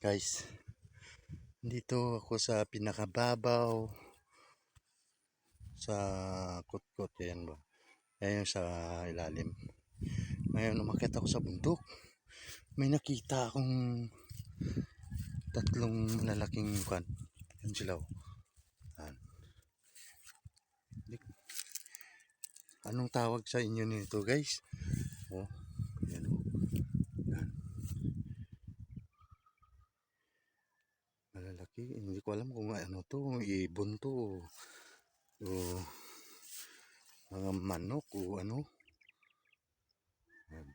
Guys, dito ako sa pinakababaw sa kutkot. Yan ba? Ayan sa ilalim. Ngayon umakyat ako sa bundok. May nakita akong tatlong malalaking kwan. Yan sila. Yan. Anong tawag sa inyo nito, guys? Oh, yan. Yan. Malalaki. Hindi ko alam kung ano to. Ibon to. O mga manok o ano. Yan.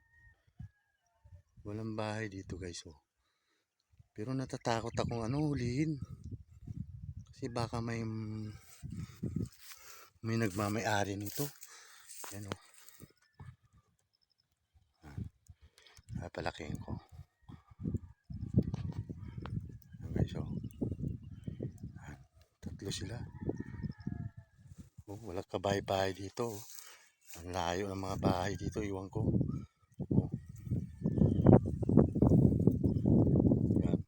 Walang bahay dito, guys. Oh. Pero natatakot akong hulihin. Kasi baka may nagmamay-ari nito. Yan o. Palakihin ko. Yan guys o. Tatlo sila. Oh, wala kabahay-bahay dito. Oh. Ang layo ng mga bahay dito. Iwan ko. Oh. Yan.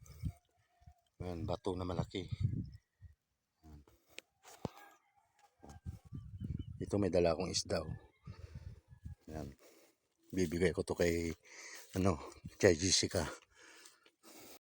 Yan. Bato na malaki. Yan. Ito may dala akong isda. Oh. Yan. Bibigay ko to kay kay Jessica.